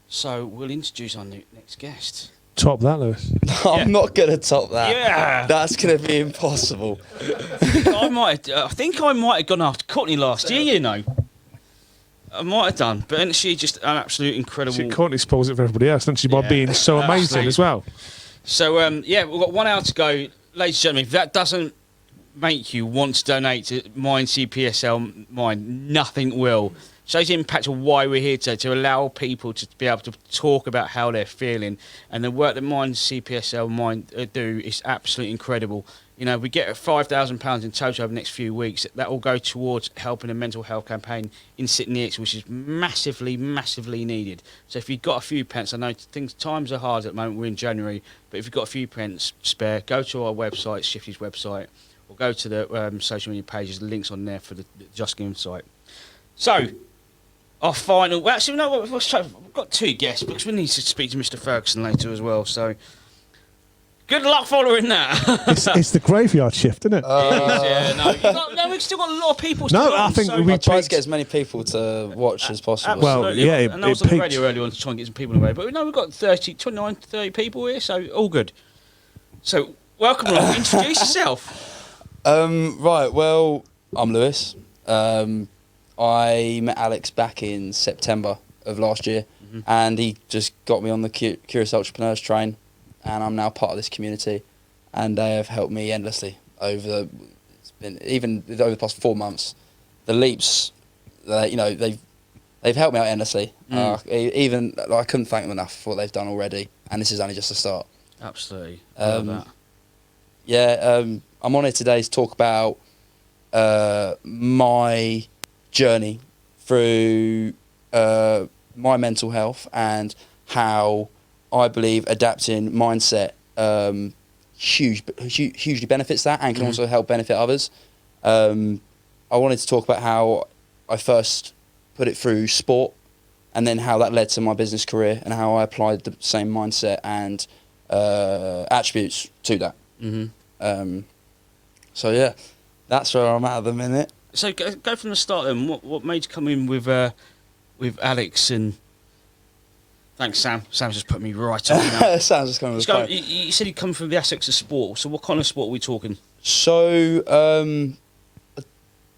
So we'll introduce our next guest. Top that, Lewis. I'm not going to top that. Yeah. That's going to be impossible. I think I might have gone after Courtney last year, you know. I might have done, but isn't she just an absolute incredible... See, Courtney spoils it for everybody else, doesn't she, by being so amazing as well. So, yeah, we've got 1 hour to go. Ladies and gentlemen, if that doesn't make you want to donate to Mind CPSL Mind, nothing will. Shows the impact of why we're here today, to allow people to be able to talk about how they're feeling. And the work that Mind CPSL Mind do is absolutely incredible. You know, we get £5,000 in total over the next few weeks. That will go towards helping a mental health campaign in Sydney, which is massively, massively needed. So if you've got a few pence, I know times are hard at the moment, we're in January, but if you've got a few pence spare, go to our website, Shifty's website, or go to the social media pages, the links on there for the Just Giving site. So, our final... Well, actually, no, we've got two guests, because we need to speak to Mr. Ferguson later as well, so... Good luck following that. It's the graveyard shift, isn't it? We've still got a lot of people. I think we try to get as many people to watch as possible. Well, yeah, and I was on the radio earlier on to try and get some people away. But no, we've got 29, 30 people here, so all good. So, welcome along. Introduce yourself. Right, well, I'm Lewis. I met Alex back in September of last year, and he just got me on the Curious Entrepreneurs train. And I'm now part of this community, and they have helped me endlessly over the past 4 months. The leaps, they've helped me out endlessly. I couldn't thank them enough for what they've done already, and this is only just the start. Absolutely, love that. Yeah, I'm on here today to talk about my journey through my mental health and how I believe adapting mindset hugely benefits that and can also help benefit others. I wanted to talk about how I first put it through sport and then how that led to my business career and how I applied the same mindset and attributes to that. So yeah, that's where I'm at the minute. So go from the start then. What made you come in with Alex and... Thanks, Sam. Sam's just put me right on now. Sam's just coming with a You said you come from the aspects of sport. So what kind of sport are we talking? So,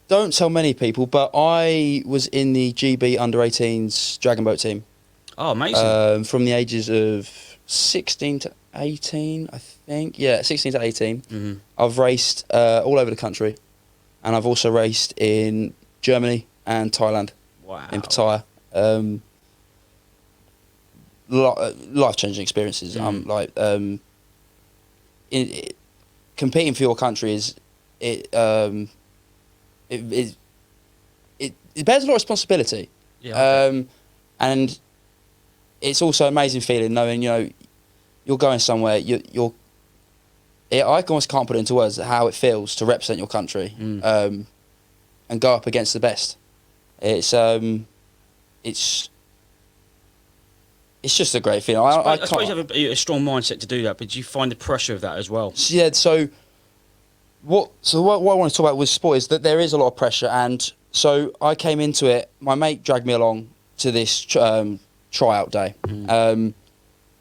don't tell many people, but I was in the GB Under-18s Dragon Boat team. Oh, amazing. From the ages of 16 to 18, I think. Yeah, 16 to 18. I've raced all over the country. And I've also raced in Germany and Thailand. Wow. In Pattaya. Life-changing experiences. Competing for your country it bears a lot of responsibility. Yeah. And it's also an amazing feeling knowing you're going somewhere. I almost can't put it into words how it feels to represent your country and go up against the best. It's just a great feeling. I suppose you have a strong mindset to do that, but do you find the pressure of that as well? Yeah, so what I want to talk about with sport is that there is a lot of pressure, and so I came into it, my mate dragged me along to this tryout day, and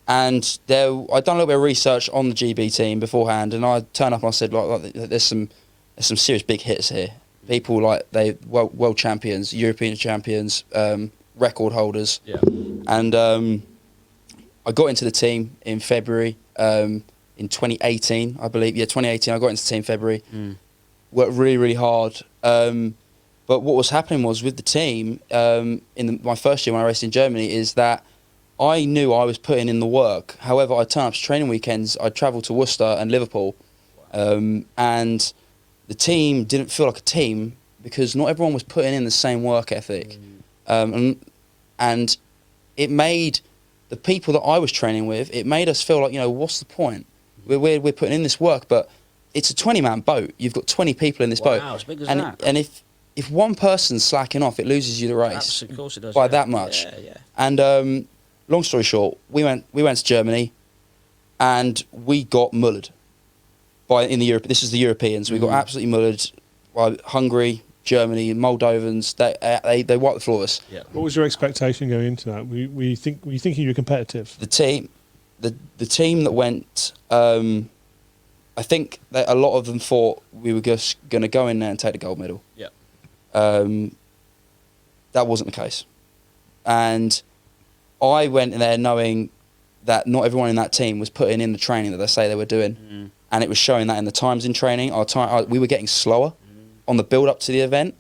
I'd done a little bit of research on the GB team beforehand, and I turned up and I said, there's some serious big hits here. People world champions, European champions, record holders. Yeah. And I got into the team in February in 2018, I believe. Yeah, 2018. I got into the team in February. Worked really, really hard. But what was happening was with the team in my first year when I raced in Germany is that I knew I was putting in the work. However, I'd turn up to training weekends. I'd travel to Worcester and Liverpool. And the team didn't feel like a team because not everyone was putting in the same work ethic. And it made the people that I was training with, it made us feel like, what's the point? We're putting in this work, but it's a 20-man boat. You've got 20 people in this boat. Wow, as big as that. And if one person's slacking off, it loses you the race. Of course it does. By that much. Yeah. And long story short, we went to Germany, and we got mullered. This is the Europeans. We got absolutely mullered by Hungary, Germany, Moldovans. They wiped the floor with us. Yeah. What was your expectation going into that? Were you thinking you were competitive? The team that went. I think that a lot of them thought we were just going to go in there and take the gold medal. Yeah. That wasn't the case, and I went in there knowing that not everyone in that team was putting in the training that they say they were doing, and it was showing that in the times in training. We were getting slower on the build up to the event,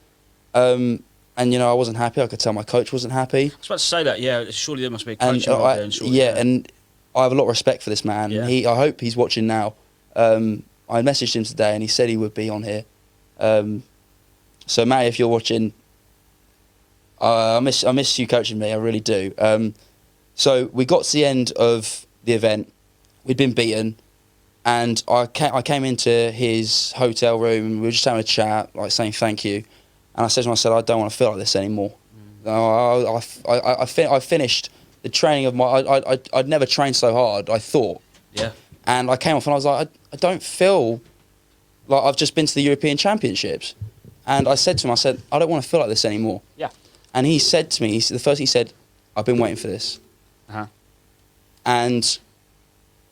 and I wasn't happy. I could tell my coach wasn't happy. I was about to say that. Yeah, surely there must be a coach involved there. Surely, and I have a lot of respect for this man. Yeah. I hope he's watching now. I messaged him today, and he said he would be on here. So Matty, if you're watching, I miss you coaching me. I really do. So we got to the end of the event. We'd been beaten, and I came into his hotel room, and we were just having a chat, like saying thank you. And I said to him, I don't want to feel like this anymore. I finished the training of I'd never trained so hard, I thought. Yeah. And I came off and I was like, I don't feel like I've just been to the European Championships. And I said to him, I don't want to feel like this anymore. Yeah. And he said to me, the first thing he said, I've been waiting for this. Uh-huh. And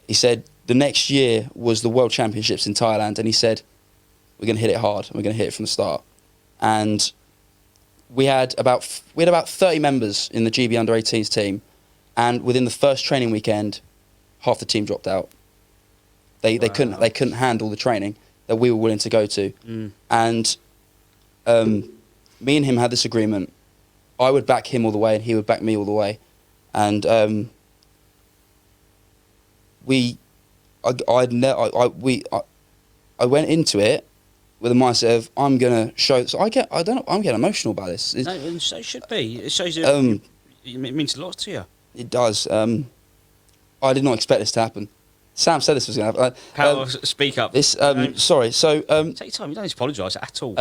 he said the next year was the World Championships in Thailand, and he said, we're going to hit it hard, and we're going to hit it from the start. And we had about 30 members in the GB Under-18s team, and within the first training weekend, half the team dropped out. They couldn't handle the training that we were willing to go to. And me and him had this agreement. I would back him all the way, and he would back me all the way. And I went into it with a mindset of I'm gonna show. So I'm getting emotional about this. No, and so it should be. It shows you. It means a lot to you. It does. I did not expect this to happen. Sam said this was going to happen. Power, speak up. Sorry. So take your time. You don't need to apologise at all.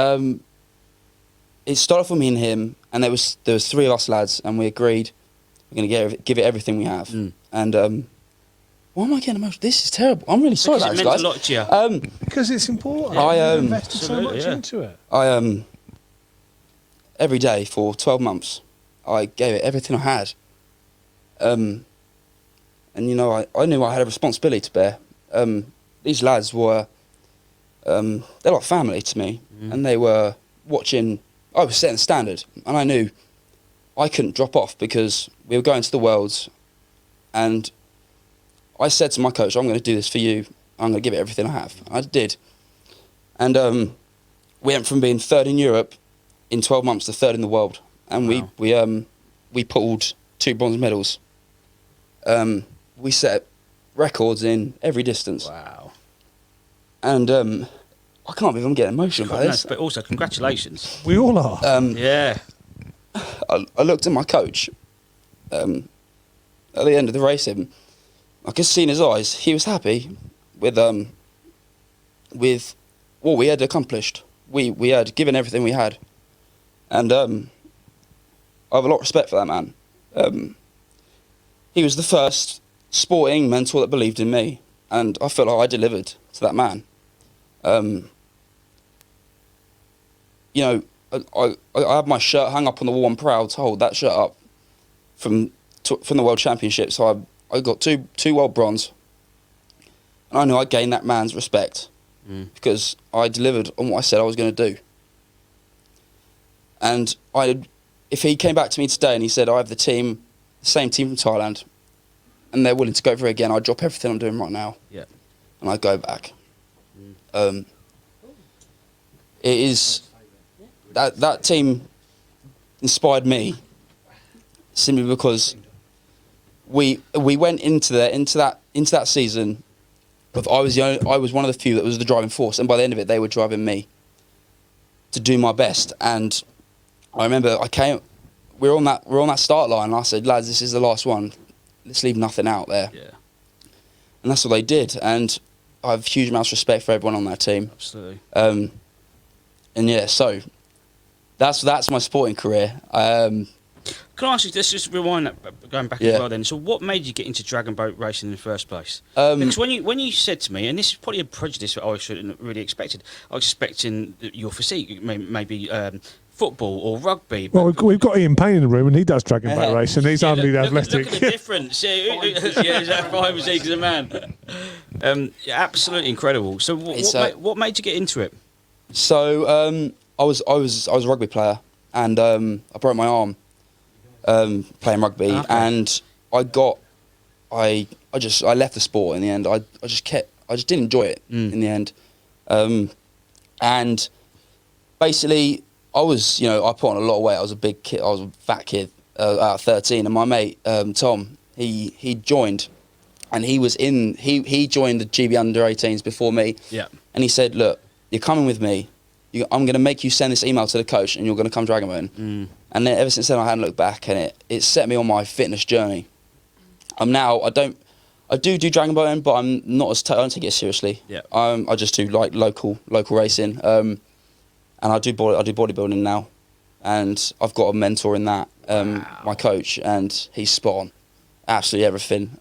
it started off with me and him, and there was three of us lads, and we agreed we're going to give it everything we have. And why am I getting emotional? This is terrible. I'm really sorry about this, guys. It meant a lot to you. Because it's important. I You invested so much into it. I every day for 12 months, I gave it everything I had. And you know, I knew I had a responsibility to bear. These lads were, they're like family to me, and they were watching. I was setting the standard, and I knew I couldn't drop off because we were going to the Worlds, and I said to my coach, "I'm going to do this for you. I'm going to give it everything I have." I did, and we went from being third in Europe in 12 months to third in the world, and Wow. we pulled 2 bronze medals. We set records in every distance. Wow. And I can't believe I'm getting emotional about this. But also, congratulations. We all are. Yeah. I looked at my coach at the end of the race, and I could see in his eyes he was happy with what we had accomplished. We had given everything we had, and I have a lot of respect for that man. He was the first sporting mentor that believed in me, and I felt like I delivered to that man. You know, I have my shirt hung up on the wall. I'm proud to hold that shirt up from the World Championships. So I got two world bronze, and I knew I gained that man's respect because I delivered on what I said I was going to do. And if he came back to me today and he said, "I have the same team from Thailand, and they're willing to go for it again," I'd drop everything I'm doing right now. Yeah. And I'd go back. It is that team inspired me simply because we went into that season of I was one of the few that was the driving force, and by the end of it they were driving me to do my best. And I remember we're on that start line, and I said, "Lads, this is the last one. Let's leave nothing out there." Yeah. And that's what they did. And I have huge amounts of respect for everyone on that team. Absolutely. And yeah, so that's my sporting career. Can I ask you, let's just rewind that, going back Yeah. as well then. So what made you get into dragon boat racing in the first place? Um, Because when you said to me, and this is probably a prejudice that I shouldn't really expected, I was expecting that your physique, maybe football or rugby. Well, we've got Ian Payne in the room, and he does dragon boat racing. He's hardly athletic. Look at the difference. Yeah, is that five physique as a man? Yeah, absolutely incredible. So what made you get into it? So I was a rugby player, and I broke my arm playing rugby, and I left the sport in the end. I just didn't enjoy it in the end, and basically I put on a lot of weight. I was a big kid. I was a fat kid at 13, and my mate Tom, he joined, and he joined the GB under-18s before me. Yeah. And he said, "Look, you're coming with me. I'm going to make you send this email to the coach, and you're going to come dragon boating." And then ever since then, I hadn't looked back, and it set me on my fitness journey. I do dragon boating, but I'm not I don't take it seriously. Yeah. I just do like local racing, and I do bodybuilding now, and I've got a mentor in that, my coach, and he's spot on, absolutely everything.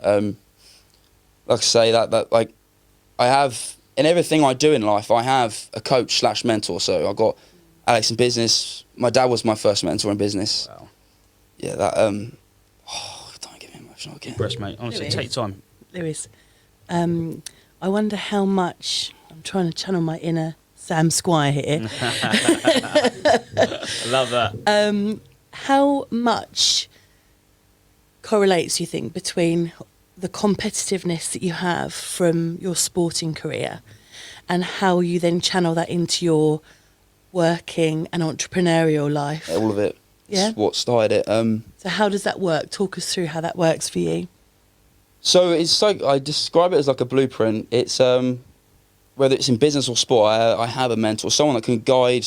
Like I say, that like I have in everything I do in life, I have a coach / mentor. So I've got Alex in business. My dad was my first mentor in business. Wow. Yeah, that don't get me emotional again. Breast, mate. Honestly, Lewis. take time. Lewis, I wonder how much, I'm trying to channel my inner Sam Squire here, I love that. how much correlates, you think, between the competitiveness that you have from your sporting career and how you then channel that into your working and entrepreneurial life? All of it. Yeah. It's what started it. So how does that work? Talk us through how that works for you. So it's like I describe it as like a blueprint. It's whether it's in business or sport, I have a mentor, someone that can guide.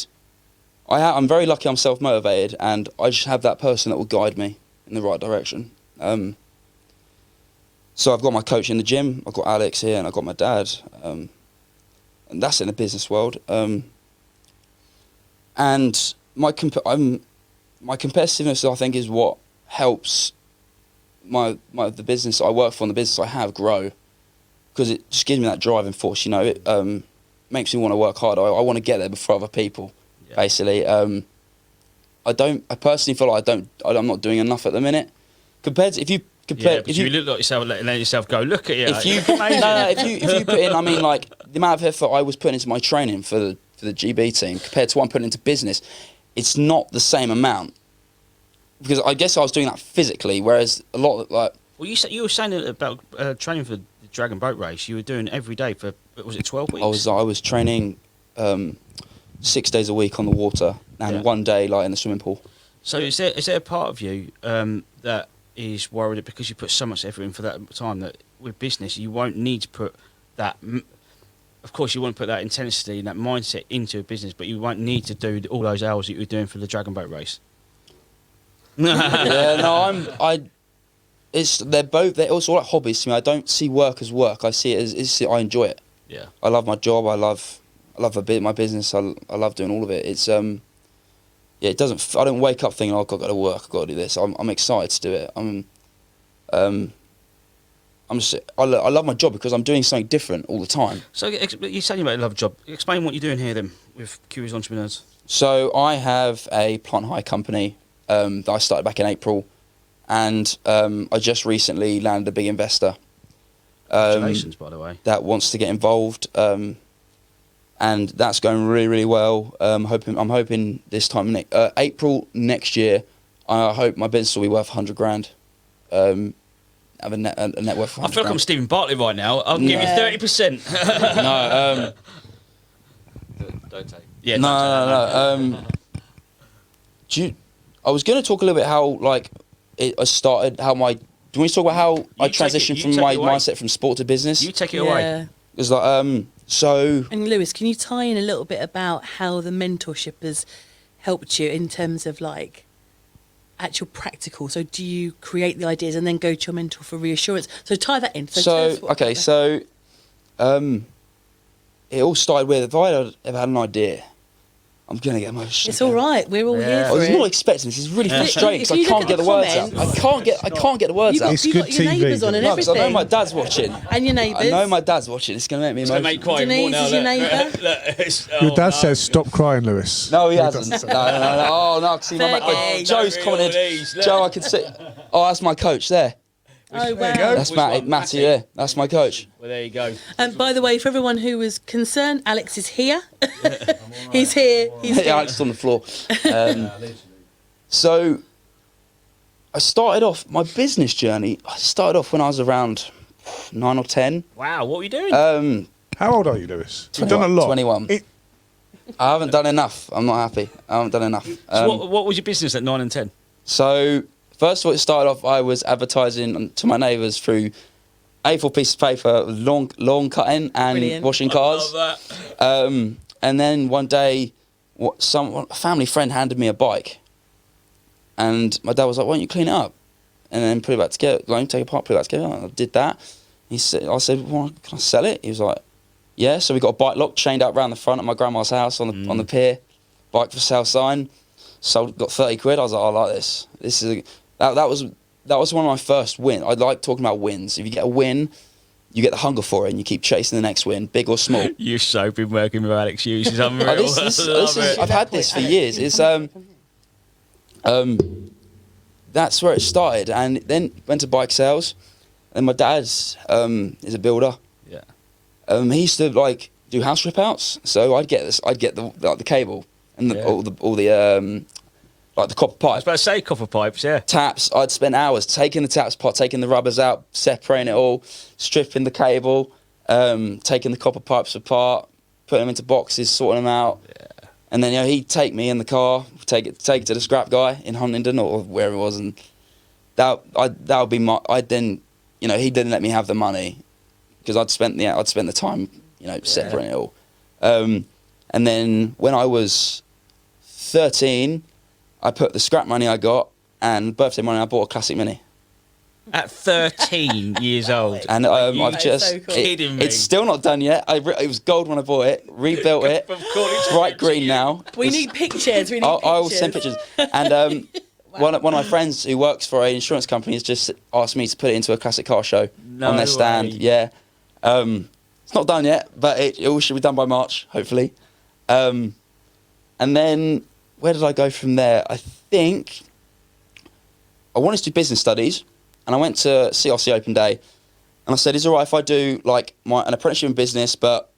I'm very lucky. I'm self-motivated, and I just have that person that will guide me in the right direction. So I've got my coach in the gym. I've got Alex here, and I've got my dad, and that's in the business world. And my competitiveness, I think, is what helps the business I work for and the business I have grow, because it just gives me that driving force. It makes me want to work hard. I want to get there before other people. Yeah. Basically, I personally feel like I'm not doing enough at the minute. Compared to if you look like yourself, letting yourself go. Look at you. If you put in, I mean, like the amount of effort I was putting into my training for the GB team compared to what I'm putting into business, it's not the same amount. Because I guess I was doing that physically, whereas a lot of, like. Well, you were saying about training for the dragon boat race. You were doing every day for, was it 12 weeks? I was training 6 days a week on the water and 1 day like in the swimming pool. So is there a part of you that is worried that because you put so much effort in for that time that with business you won't need to put that? Of course, you want to put that intensity and that mindset into a business, but you won't need to do all those hours that you were doing for the dragon boat race. Yeah, no, they're also like hobbies to me. I don't see work as work. I see it as I enjoy it. Yeah. I love my job. I love my business. I love doing all of it. It's it doesn't. I don't wake up thinking, "Oh, I've got to work. I've got to do this." I'm excited to do it. I love my job because I'm doing something different all the time. So you're saying about a love job. Explain what you're doing here then with Curious Entrepreneurs. So I have a plant hire company that I started back in April, and I just recently landed a big investor. Congratulations, by the way. That wants to get involved, and that's going really, really well. I'm hoping this time April next year, I hope my business will be worth 100 grand. Have a net worth. I feel like I'm Stephen Bartley right now. I'll give you 30%. No. Don't take. Yeah. No. I was going to talk a little bit how I started. Do you want me to talk about how I transitioned from my mindset from sport to business? You take it away. It's like so. And Lewis, can you tie in a little bit about how the mentorship has helped you in terms of like actual practical? So do you create the ideas and then go to your mentor for reassurance? So tie that in. So it all started with if I had ever had an idea, I'm gonna get emotional. It's all right. We're all here I for was it. not expecting this. It's really frustrating If because I you look can't at get the the words out. comments- I can't get the words out. It's You good got your TV, neighbours on and No, because I know everything. my dad's watching. And your neighbours. I know my dad's watching. It's gonna make me It's emotional. going to make cry more Denise now. is your look. neighbour? Look, it's- Your oh, dad no. says, "Stop crying, Lewis." No, he hasn't. No. Oh no, see, Fergie. Joe's Don't commented. read all these, look. Joe, I can see. Oh, that's my coach there. Oh, wow. That's Which Matty. one? Matty, Matty? yeah, that's my coach. Well, there you go. And by the way, for everyone who was concerned, Alex is here. He's here. He's Yeah, here. Alex is on the floor. So, I started off my business journey. I started off when I was around 9 or 10. Wow, what were you doing? How old are you, Lewis? You've done a lot. 21. It- I haven't done enough. I'm not happy. I haven't done enough. So what was your business at 9 and 10? So, first of all, it started off, I was advertising to my neighbours through A4 piece of paper, lawn cutting and Brilliant. washing cars. Love that. And then one day, a family friend handed me a bike. And my dad was like, why don't you clean it up? And then put it back together, like, take it apart, put it back together. And I did that. I said, well, can I sell it? He was like, yeah. So we got a bike lock chained up around the front of my grandma's house on the pier. Bike for sale sign. Sold, got 30 quid. I was like, I like this. That was one of my first wins. I like talking about wins. If you get a win, you get the hunger for it and you keep chasing the next win, big or small. You've so been working with Alex Hughes. It's unreal. I've had this for years. It's that's where it started, and then went to bike sales. And my dad's is a builder. Yeah. He used to like do house rip outs, so I'd get the cable and all the like the copper I was pipe about to say copper pipes, yeah. taps. I'd spend hours taking the taps apart, taking the rubbers out, separating it all, stripping the cable, taking the copper pipes apart, putting them into boxes, sorting them out. Yeah. And then he'd take me in the car, take it to the scrap guy in Huntingdon or wherever it was, and that would be my. He didn't let me have the money because I'd spent the time separating it all. And then when I was 13, I put the scrap money I got and birthday money, I bought a classic Mini. At 13 years old. And I've just so cool. Kidding me. it's still not done yet. It was gold when I bought it, rebuilt it. It's bright green now. We need pictures. We need pictures. I will send pictures. And one of my friends who works for an insurance company has just asked me to put it into a classic car show No on their stand. way. Yeah, it's not done yet, but it all should be done by March, hopefully. And then where did I go from there? I think I wanted to do business studies, and I went to CRC Open Day, and I said, "Is it all right if I do like an apprenticeship in business, but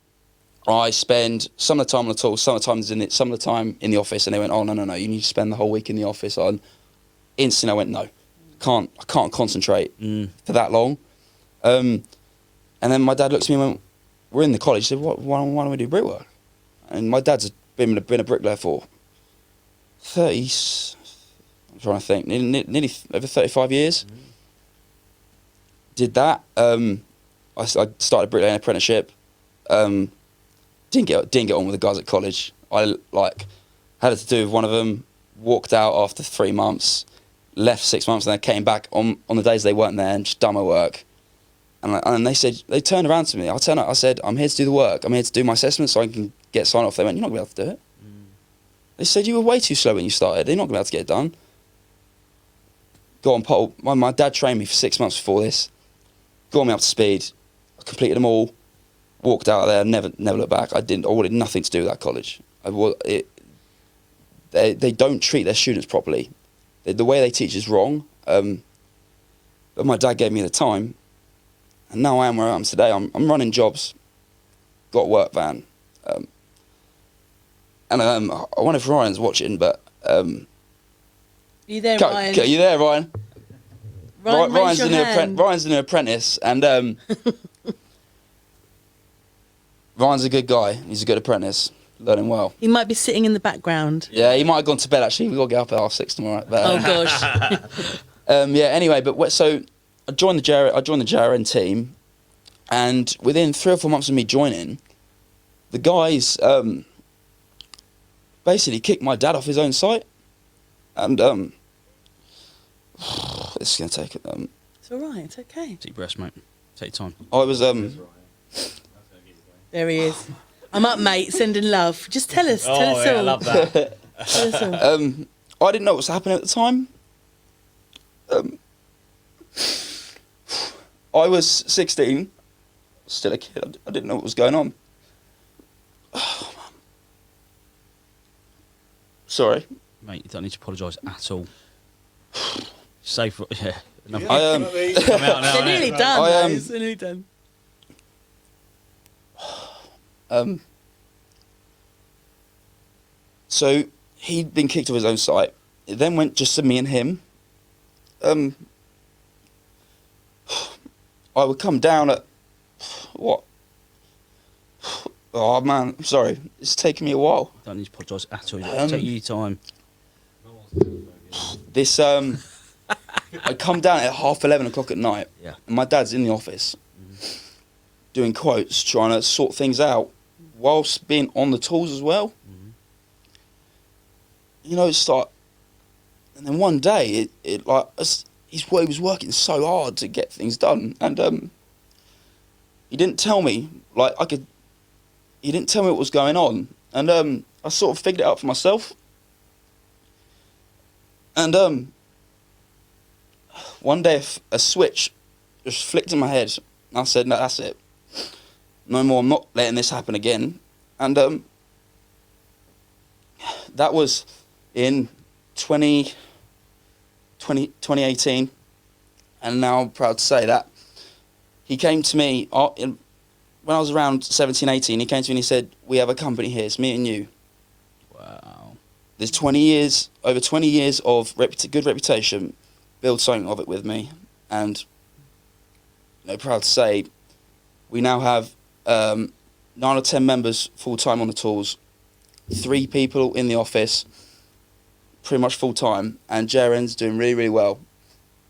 I spend some of the time on the tools, some of the time in the office?" And they went, "Oh no, you need to spend the whole week in the office." Instantly, I went, "No, I can't concentrate for that long." And then my dad looked at me and went, "We're in the college." He said, why don't we do brickwork?" And my dad's been a bricklayer for 30. I'm trying to think, nearly over 35 years. Did that. I started a bricklaying apprenticeship. Didn't get on with the guys at college. I had to do with one of them. Walked out after 3 months. Left 6 months, and then came back on the days they weren't there and just done my work. And they turned around to me. I said, "I'm here to do the work. I'm here to do my assessment so I can get signed off." They went, "You're not going to be able to do it." They said, "You were way too slow when you started. You're not going to be able to get it done." Got on pole. My dad trained me for 6 months before this. Got me up to speed. I completed them all. Walked out of there. Never looked back. I wanted nothing to do with that college. They don't treat their students properly. The way they teach is wrong. But my dad gave me the time, and now I am where I am today. I'm running jobs. Got a work van. And I wonder if Ryan's watching, but You there, Ryan? Are you there, Ryan? Ryan, raise Ryan's your hand. Ryan's the new apprentice, and Ryan's a good guy. He's a good apprentice, learning well. He might be sitting in the background. Yeah, he might have gone to bed actually. We got to get up at 6:30 tomorrow. But, Oh gosh. yeah. Anyway, so I joined the JRN team, and within 3 or 4 months of me joining, the guys basically kicked my dad off his own site, and this is gonna take it. It's all right. It's okay. Deep breath, mate. Take your time. I was There he is. I'm up, mate. Sending love. Just tell us. Tell us yeah, all. I love that. Tell us all. I didn't know what was happening at the time. I was 16, still a kid. I didn't know what was going on. Sorry. Mate, you don't need to apologise at all. Safe. Yeah. Enough. I Come out now, They're innit? nearly done. I, guys. They're nearly done. So he'd been kicked off his own site. It then went just to me and him. I would come down at what? Oh man, I'm sorry. It's taken me a while. Don't need to apologise at all. Take your time. This I come down at 11:30 at night. Yeah. And my dad's in the office doing quotes, trying to sort things out, whilst being on the tools as well. You know, it's like, and then one day he was working so hard to get things done, and he didn't tell me he didn't tell me what was going on, and I sort of figured it out for myself. And one day a switch just flicked in my head, and I said, "No, that's it. No more. I'm not letting this happen again." And that was in 2018, and now I'm proud to say that he came to me when I was around 17, 18. He came to me and he said, "We have a company here. It's me and you. Wow. There's over 20 years of good reputation. Build something of it with me." And proud to say, we now have 9 or 10 members full time on the tools, 3 people in the office, pretty much full time, and Jaren's doing really, really well.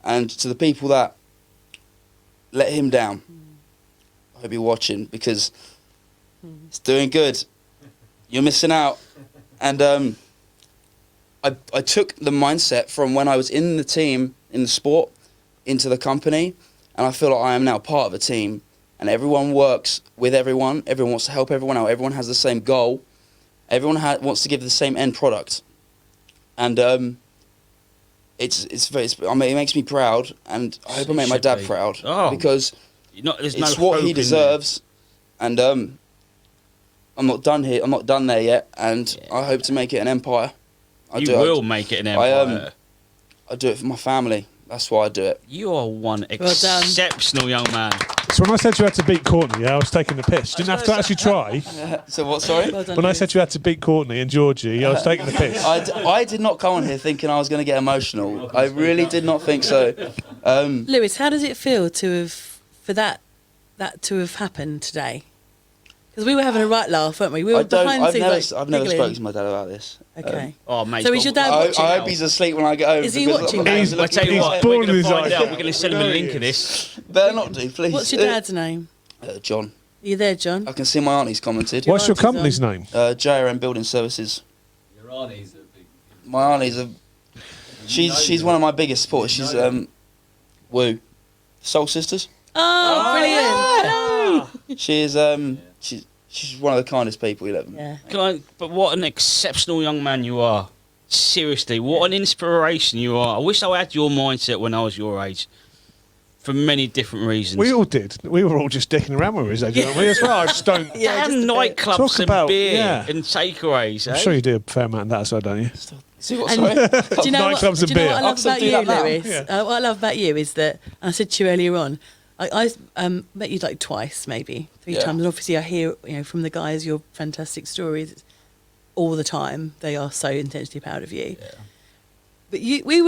And to the people that let him down, I hope you're watching, because it's doing good. You're missing out. And I took the mindset from when I was in the team, in the sport, into the company, and I feel like I am now part of a team, and everyone works with everyone. Everyone wants to help everyone out. Everyone has the same goal. Everyone wants to give the same end product. And it makes me proud, and I hope I make my dad proud, because it's what he deserves. And I'm not done here. I'm not done there yet, and I hope to make it an empire. You will make it an empire. I do it for my family. That's why I do it. You are one exceptional young man. So when I said you had to beat Courtney, I was taking the piss. You didn't have to actually try. So what, sorry? Well done, When I Lewis. said you had to beat Courtney and Georgie, I was taking the piss. I did not come on here thinking I was going to get emotional. I really did not think so. Lewis, how does it feel for that to have happened today? Because we were having a right laugh, weren't we? We were behind the scenes. I've never giggling. spoken to my dad about this. Okay. Oh, mate. So is your dad watching? I hope he's asleep when I get home. Is he because watching? I tell you He's what, born we're going with to his find eyes. out. We're going to send him a link of this. Better not do, please. What's your dad's name? John. Are you there, John? I can see my auntie's commented. What's your auntie's company's name? JRM Building Services. Your auntie's a big... My auntie's she's one of my biggest supporters. She's Woo, Soul Sisters. Oh, brilliant! She is she's one of the kindest people you'll ever meet. Yeah. But what an exceptional young man you are. Seriously, what an inspiration you are. I wish I had your mindset when I was your age. For many different reasons. We all did. We were all just dicking around when we were his age, weren't we, as well? I just don't... Yeah, Damn just a bit. nightclubs Talk and about- beer yeah. and takeaways. I'm eh? sure you do a fair amount of that as well, don't you? See what? And Sorry. do you know what? Nightclubs Do and you know beer. what I I'll love still about do you, that now. Lewis? Yeah. What I love about you is that, and I said to you earlier on, I met you like twice, maybe 3 Yeah. times, and obviously I hear from the guys your fantastic stories all the time. They are so intensely proud of you. Yeah. But we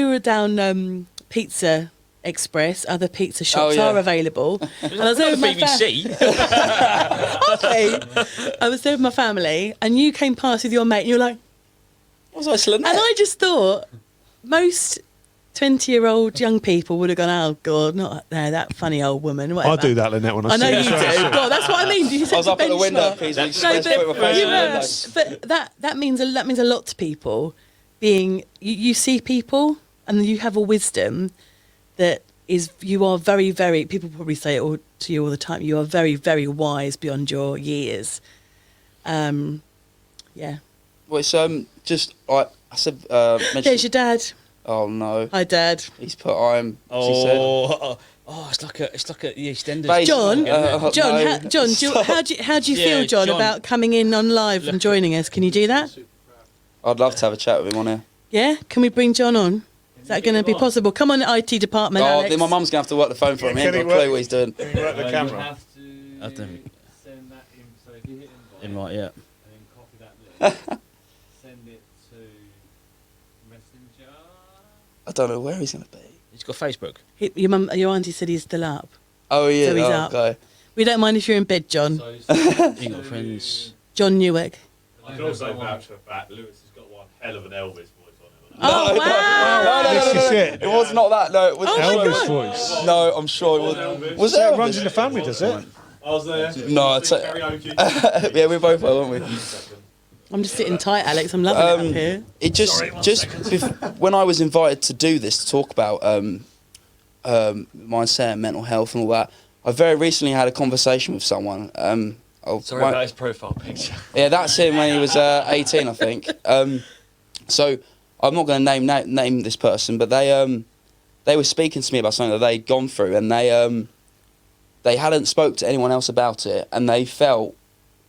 were down Pizza Express. Other pizza shops yeah. are available. And I was there with my BBC. I was there with my family, and you came past with your mate, and you were like, Was I still in there? and I just thought most 20-year-old young people would have gone, oh God, not no, that funny old woman. Whatever. I'll do that, Lynette, when I I see know you. you do. God, that's what I mean. You I was up at the window, benchmark. please. No, Express, but, put my face in the window. but that means a lot to people. Being you see people and you have a wisdom that is you are very, very. People probably say it all to you all the time. You are very, very wise beyond your years, Yeah. Well, it's just I said. There's your dad. Oh no. Hi, Dad. He's put I'm. She said. It's like a the EastEnders. Base- John, John, no. how do you feel, Yeah, John, John. about coming in on live and joining us? Can you do that? I'd love to have a chat with him on here. Yeah? Can we bring John on? Is that going to be possible? Come on, IT department, Oh, Alex. then my mum's gonna have to work the phone for him. He ain't got a clue what he's doing. Can you work the You camera? have to I don't- send that in. So if you hit invite, Invite, yeah. and then copy that link, send it to Messenger. I don't know where he's gonna be. He's got Facebook. Your auntie said he's still up. Oh yeah. So he's oh, up. okay. We don't mind if you're in bed, John. So send Ain't got to- friends. John Newark. I can also vouch for the fact Lewis has got one hell of an Elvis voice on him. Oh, No, wow. no, This is it. It was not that. No, it was. Oh, my Elvis God. voice. No, I'm sure it was. Was it So it Elvis? runs in the family, does it? I was there. No, I'd say- Karaoke. Yeah, we both were, weren't we? I'm just sitting tight, Alex. I'm loving it up here. It when I was invited to do this, to talk about mindset and mental health and all that, I very recently had a conversation with someone. Sorry about his profile picture. Yeah, that's him when he was 18, I think. So I'm not going to name this person, but they were speaking to me about something that they'd gone through, and they hadn't spoke to anyone else about it, and they felt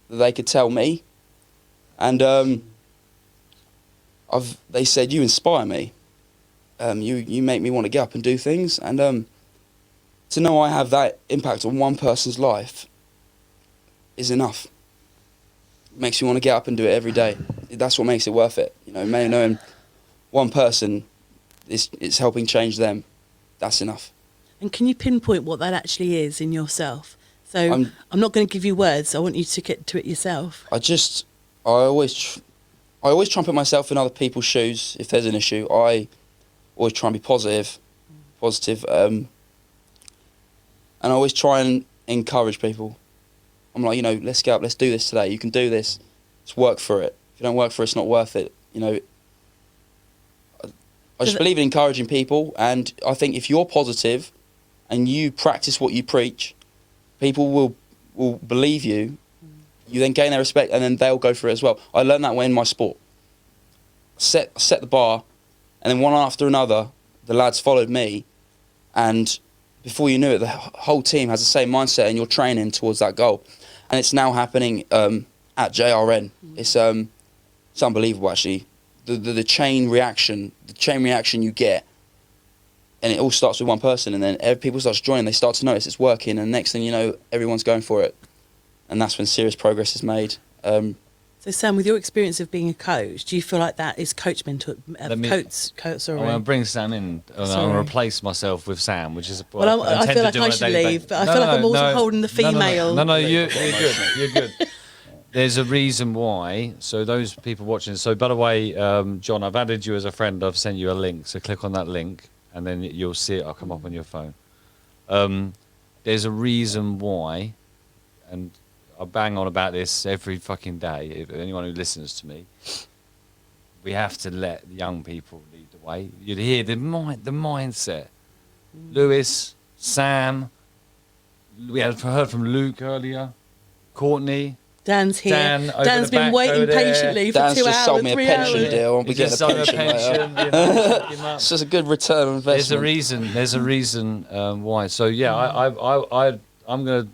that they could tell me, and they said, you inspire me. You make me want to get up and do things, and to know I have that impact on one person's life is enough. It makes you want to get up and do it every day. That's what makes it worth it. You know, knowing one person is helping change them, that's enough. And can you pinpoint what that actually is in yourself? So I'm not going to give you words. I want you to get to it yourself. I always try and put myself in other people's shoes if there's an issue. I always try and be positive, and I always try and encourage people. I'm like, let's get up, let's do this today. You can do this. Let's work for it. If you don't work for it, it's not worth it. I just believe in encouraging people, and I think if you're positive and you practice what you preach, people will believe you. You then gain their respect, and then they'll go for it as well. I learned that way in my sport. Set the bar, and then one after another, the lads followed me, and before you knew it, the whole team has the same mindset, and you're training towards that goal. And it's now happening at JRN. It's unbelievable, actually. The chain reaction you get, and it all starts with one person, and then people start joining. They start to notice it's working, and next thing you know, everyone's going for it, and that's when serious progress is made. So Sam, with your experience of being a coach, do you feel like that is coach mentor? Sorry. I want to bring Sam in. I want Sorry. to replace myself with Sam, which is Well, I tend feel to like do I on a should daily leave, basis. but I feel like I'm also holding the female. No, you're good. You're good. There's a reason why. So those people watching. So by the way, John, I've added you as a friend. I've sent you a link. So click on that link, and then you'll see it. I'll come up on your phone. There's a reason why, and I bang on about this every fucking day. If anyone who listens to me, we have to let the young people lead the way. You'd hear the mindset. Lewis, Sam. We had heard from Luke earlier. Courtney. Dan's here. Dan over Dan's the been back waiting over there. patiently for Dan's 2 just hours, sold me a 3 pension hours. deal. I'll be He just getting a sold pension later. It's just a good return on investment. There's a reason. Why. So yeah, I'm gonna